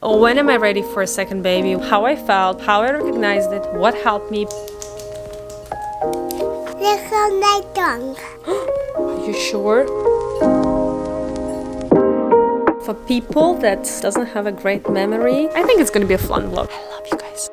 When am I ready for a second baby? How I felt, how I recognized it, what helped me. Are you sure? For people that doesn't have a great memory, I think it's gonna be a fun vlog. I love you guys.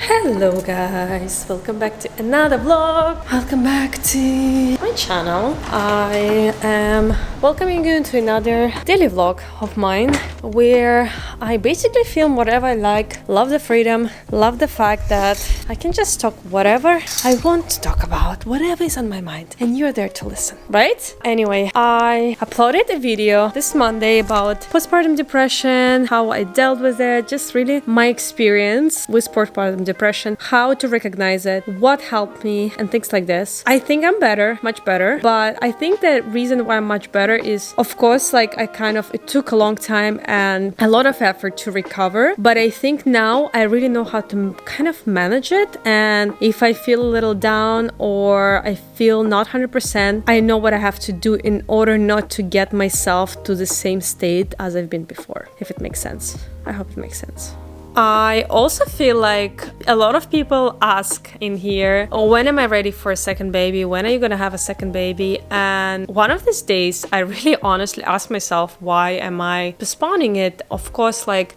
Hello guys, welcome back to another vlog. Welcome back to my channel. I am welcoming you to another daily vlog of mine where I basically film whatever I like, love the freedom, love the fact that I can just talk whatever I want to talk about, whatever is on my mind, and you're there to listen, right? Anyway, I uploaded a video this Monday about postpartum depression, how I dealt with it, just really my experience with postpartum depression, how to recognize it, what helped me, and things like this. I think I'm better, much better, but I think the reason why I'm much better is, of course, like it took a long time and a lot of effort to recover, but I think now I really know how to kind of manage it, and if I feel a little down or I feel not 100%, I know what I have to do in order not to get myself to the same state as I've been before, if it makes sense. I hope it makes sense. I also feel like a lot of people ask in here, oh, when am I ready for a second baby? When are you gonna have a second baby? And one of these days, I really honestly ask myself, why am I postponing it? Of course, like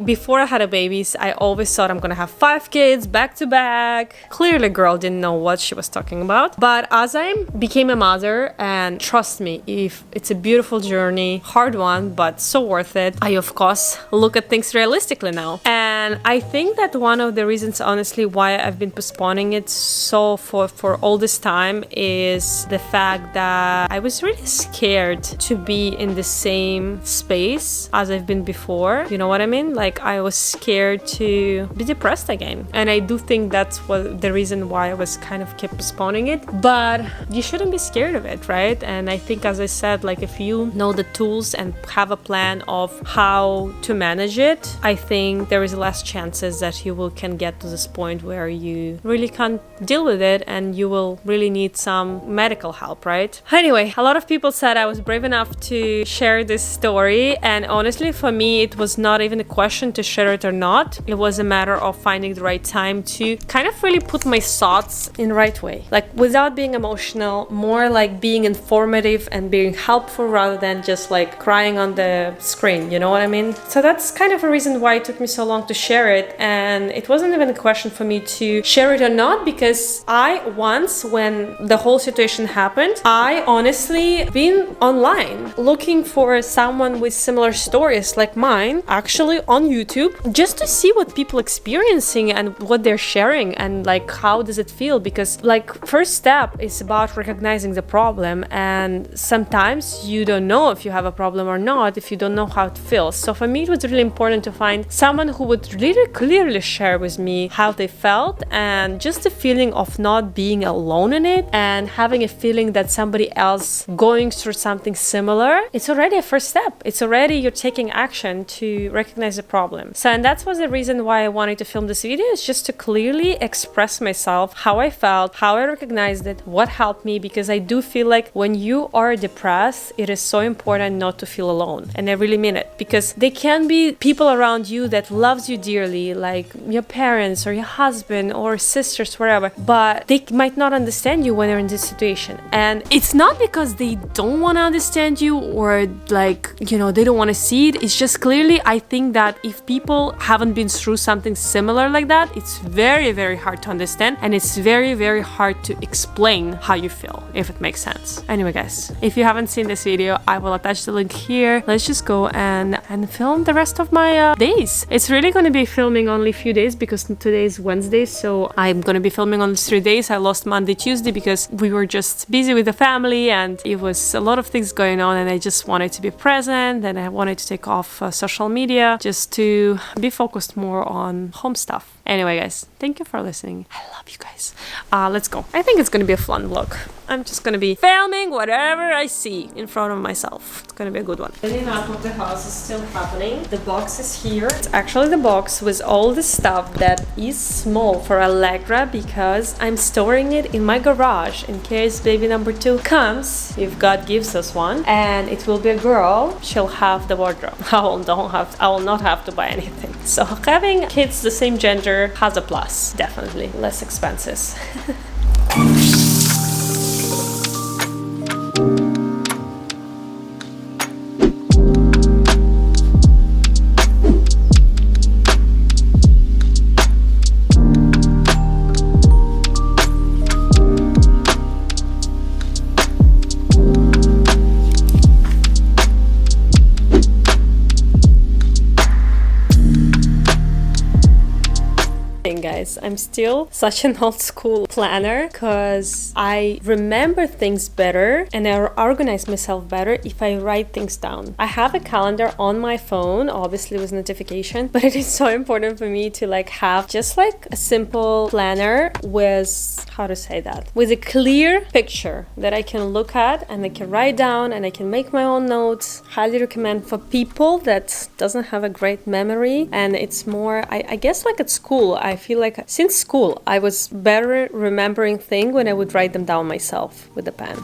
before I had a babies, I always thought I'm gonna have 5 kids back to back. Clearly, girl didn't know what she was talking about. But as I became a mother, and trust me, if it's a beautiful journey, hard one, but so worth it, I of course look at things realistically now. And I think that one of the reasons, honestly, why I've been postponing it so for all this time is the fact that I was really scared to be in the same space as I've been before. You know what I mean? Like, I was scared to be depressed again. And I do think that's what the reason why I was kind of kept postponing it. But you shouldn't be scared of it, right? And I think, as I said, like, if you know the tools and have a plan of how to manage it, I think there is less chances that you can get to this point where you really can't deal with it and you will really need some medical help, right? Anyway, a lot of people said I was brave enough to share this story, and honestly, for me, it was not even a question to share it or not. It was a matter of finding the right time to kind of really put my thoughts in the right way, like without being emotional, more like being informative and being helpful rather than just like crying on the screen, you know what I mean? So that's kind of a reason why it took me so long to share it, and it wasn't even a question for me to share it or not, because when the whole situation happened, I honestly been online looking for someone with similar stories like mine, actually on YouTube, just to see what people experiencing and what they're sharing and like how does it feel, because like first step is about recognizing the problem, and sometimes you don't know if you have a problem or not if you don't know how it feels. So for me, it was really important to find someone who would really clearly share with me how they felt, and just the feeling of not being alone in it and having a feeling that somebody else going through something similar. It's already a first step. It's already you're taking action to recognize the problem. So, and that was the reason why I wanted to film this video, is just to clearly express myself, how I felt, how I recognized it, what helped me, because I do feel like when you are depressed, it is so important not to feel alone. And I really mean it, because there can be people around you that loves you dearly, like your parents or your husband or sisters, whatever, but they might not understand you when you're in this situation. And it's not because they don't want to understand you or like, you know, they don't want to see it. It's just clearly, I think that if people haven't been through something similar like that, it's very, very hard to understand, and it's very, very hard to explain how you feel, if it makes sense. Anyway, guys, if you haven't seen this video, I will attach the link here. Let's just go and film the rest of my days. It's really going to be filming only a few days because today is Wednesday, so I'm going to be filming on 3 days. I lost Monday, Tuesday because we were just busy with the family and it was a lot of things going on, and I just wanted to be present and I wanted to take off social media just to be focused more on home stuff. Anyway, guys, thank you for listening. I love you guys. Let's go. I think it's going to be a fun vlog. I'm just gonna be filming whatever I see in front of myself. It's gonna be a good one. Cleaning out of the house is still happening. The box is here. It's actually the box with all the stuff that is small for Allegra because I'm storing it in my garage in case baby number 2 comes, if God gives us one, and it will be a girl. She'll have the wardrobe. I will not have to buy anything. So having kids the same gender has a plus, definitely. Less expenses. Guys, I'm still such an old school planner because I remember things better and I organize myself better if I write things down. I have a calendar on my phone, obviously with notification, but it is so important for me to like have just like a simple planner with, how to say that, with a clear picture that I can look at and I can write down and I can make my own notes. Highly recommend for people that doesn't have a great memory, and it's more, I guess like at school, I feel like since school I was better remembering things when I would write them down myself with a pen.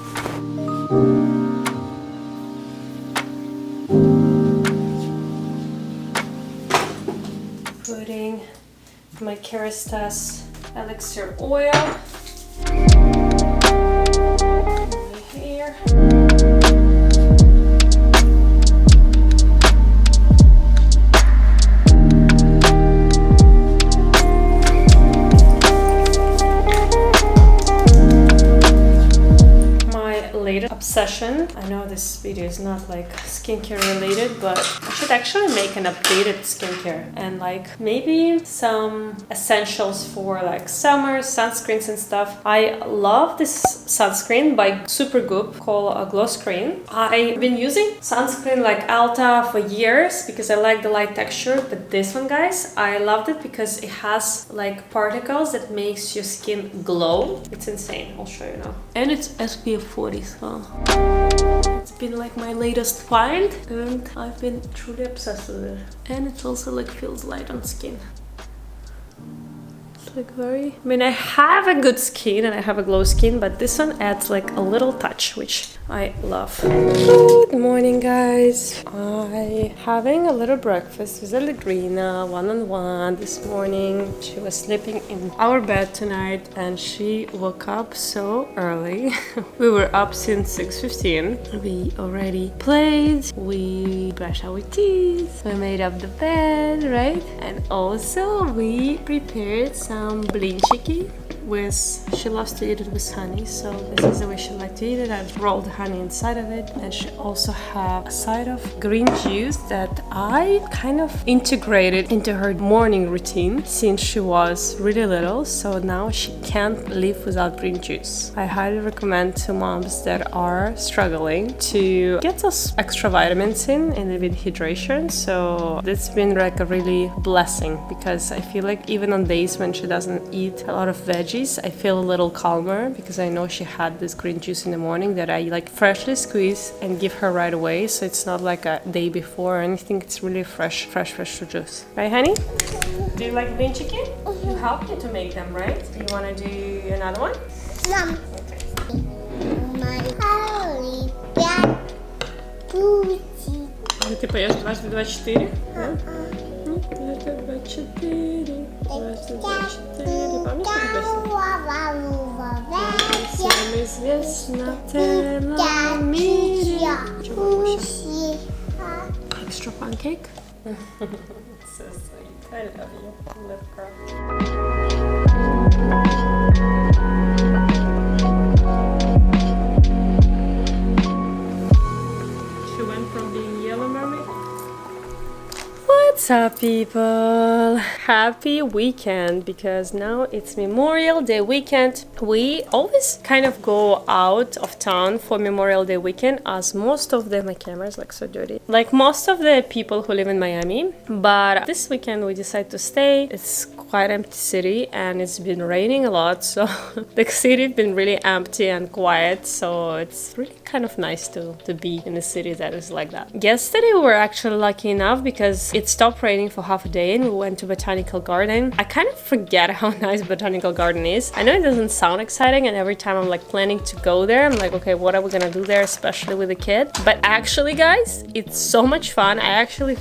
Putting my Kerastase elixir oil in my hair. Obsession. I know this video is not like skincare related, but I should actually make an updated skincare and like maybe some essentials for like summer, sunscreens and stuff. I love this sunscreen by Supergoop called a Glow Screen. I've been using sunscreen like Alta for years because I like the light texture, but this one, guys, I loved it because it has like particles that makes your skin glow. It's insane. I'll show you now. And it's SPF 40, so it's been like my latest find and I've been truly obsessed with it. And it also like feels light on skin. It's like very, I mean, I have a good skin and I have a glow skin, but this one adds like a little touch, which I love. Good morning, guys. I having a little breakfast with Allegrina one-on-one this morning. She was sleeping in our bed tonight and she woke up so early. We were up since 6:15. We already played, we brushed our teeth, we made up the bed, right? And also we prepared some blinchiki with, she loves to eat it with honey, so this is the way she likes to eat it. I rolled honey inside of it, and she also have a side of green juice that I kind of integrated into her morning routine since she was really little, so now she can't live without green juice. I highly recommend to moms that are struggling to get those extra vitamins in and a bit hydration, so it's been like a really blessing because I feel like even on days when she doesn't eat a lot of veggies, I feel a little calmer because I know she had this green juice in the morning that I like freshly squeeze and give her right away, so it's not like a day before or anything. It's really fresh juice. Right, honey? Do you like green chicken? You helped me to make them, right? Do you want to do another one? Mom. Okay. My holy bad booty. Ты поешь 24? Да? 24. Помнишь эту песню? Всем известно в целом мире. Extra pancake? So sweet. I love you, little girl. She went from being yellow mermaid. What's up, people? Happy weekend, because now it's Memorial Day weekend. We always kind of go out of town for Memorial Day weekend, as most of my camera is like so dirty, like most of the people who live in Miami. But this weekend we decided to stay. It's quite empty city and it's been raining a lot, so the city's been really empty and quiet, so it's really kind of nice to be in a city that is like that. Yesterday we were actually lucky enough because it stopped raining for half a day and we went to Botanical Garden. I kind of forget how nice Botanical Garden is. I know it doesn't sound exciting, and every time I'm like planning to go there, I'm like, okay, what are we gonna do there, especially with a kid? But actually, guys, it's so much fun.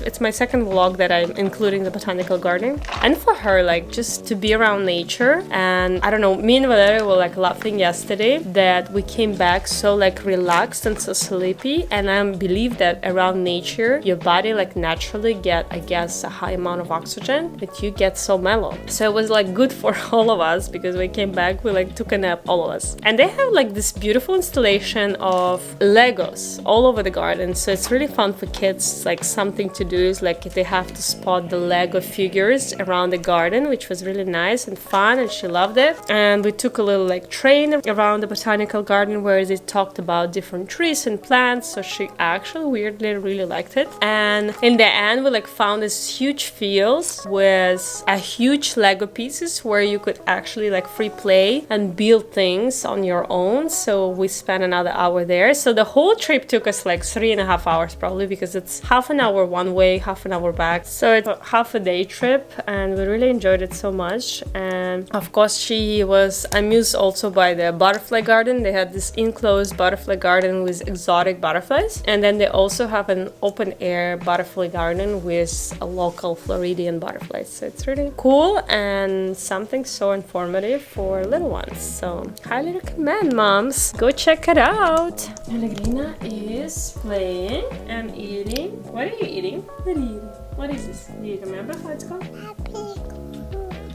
It's my second vlog that I'm including the Botanical Garden, and for her, like, just to be around nature. And I don't know, me and Valeria were like laughing yesterday that we came back so like relaxed and so sleepy, and I believe that around nature your body like naturally get, I guess, a high amount of oxygen, that you get so mellow. So it was like good for all of us because we came back, we like took a nap, all of us. And they have like this beautiful installation of Legos all over the garden, so it's really fun for kids. Like something to do is like they have to spot the Lego figures around the garden, which was really nice and fun, and she loved it. And we took a little like train around the Botanical Garden where they talked about different trees and plants, so she actually weirdly really liked it. And in the end we like found this huge field with a huge Lego pieces where you could actually like free play and build things on your own. So we spent another hour there. So the whole trip took us like 3.5 hours probably, because it's half an hour one way, half an hour back. So it's a half a day trip, and we really enjoyed it so much. And of course she was amused also by the butterfly garden. They had this enclosed butterfly garden with exotic butterflies, and then they also have an open air butterfly garden with a local Floridian butterflies. So it's really cool and something so informative for little ones. So highly recommend, moms, go check it out. Pellegrina is playing and eating. What are you eating? What are you eating? What is this? Do you remember how it's called?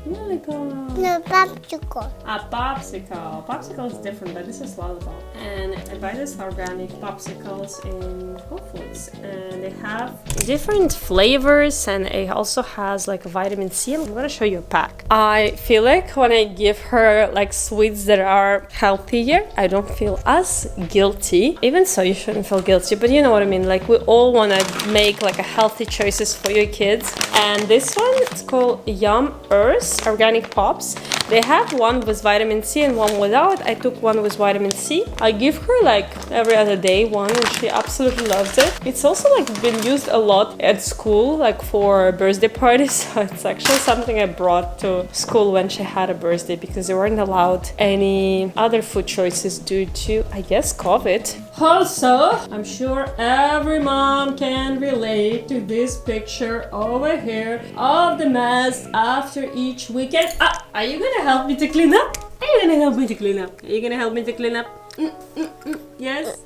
Lollipop. No, popsicle. A popsicle. Popsicle is different, but this is lollipop. And I buy this organic popsicles in Whole Foods, and they have different flavors, and it also has like a vitamin C. I'm gonna show you a pack. I feel like when I give her like sweets that are healthier, I don't feel as guilty. Even so, you shouldn't feel guilty, but you know what I mean. Like we all wanna make like a healthy choices for your kids. And this one, it's called Yum Earth Organic Pops. They have one with vitamin C and one without. I took one with vitamin C. I give her like every other day one, and she absolutely loves it. It's also like been used a lot at school, like for birthday parties. So it's actually something I brought to school when she had a birthday, because they weren't allowed any other food choices due to, I guess, COVID. Also, I'm sure every mom can relate to this picture over here of the mess after each weekend. Are you gonna help me to clean up? Are you gonna help me to clean up? Are you gonna help me to clean up? Yes?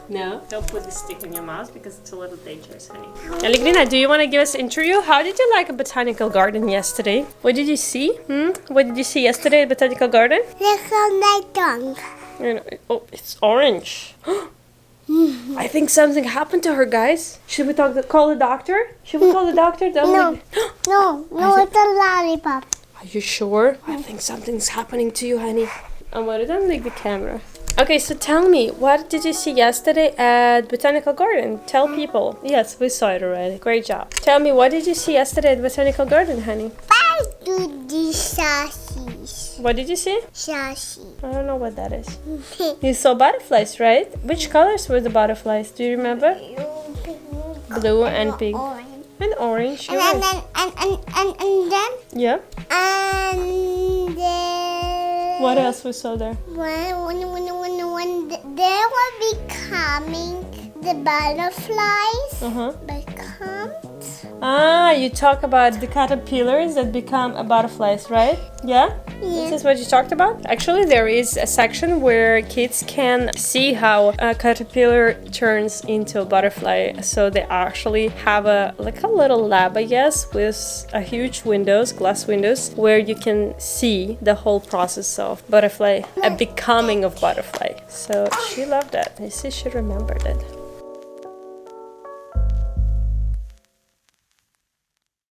No? Don't put the stick in your mouth because it's a little dangerous, honey. Pellegrina, do you want to give us an interview? How did you like a Botanical Garden yesterday? What did you see? What did you see yesterday at Botanical Garden? Look on my tongue. Oh, it's orange. I think something happened to her, guys. Should we call the doctor? Should we call the doctor? No, it's a lollipop. Are you sure? I think something's happening to you, honey. I'm gonna unlink the camera. Okay, so tell me, what did you see yesterday at Botanical Garden? Tell people. Yes, we saw it already. Great job. Tell me, what did you see yesterday at Botanical Garden, honey? I do the sausage. What did you see? Sausage. I don't know what that is. You saw butterflies, right? Which colors were the butterflies? Do you remember? Blue and pink. Orange. And orange. And then. Yeah. And then. What else we saw there? When they were becoming the butterflies. You talk about the caterpillars that become butterflies, right? Yeah? This is what you talked about? Actually, there is a section where kids can see how a caterpillar turns into a butterfly. So they actually have a little lab, I guess, with a huge glass windows, where you can see the whole process of butterfly, a becoming of butterfly. So she loved that. I see she remembered it.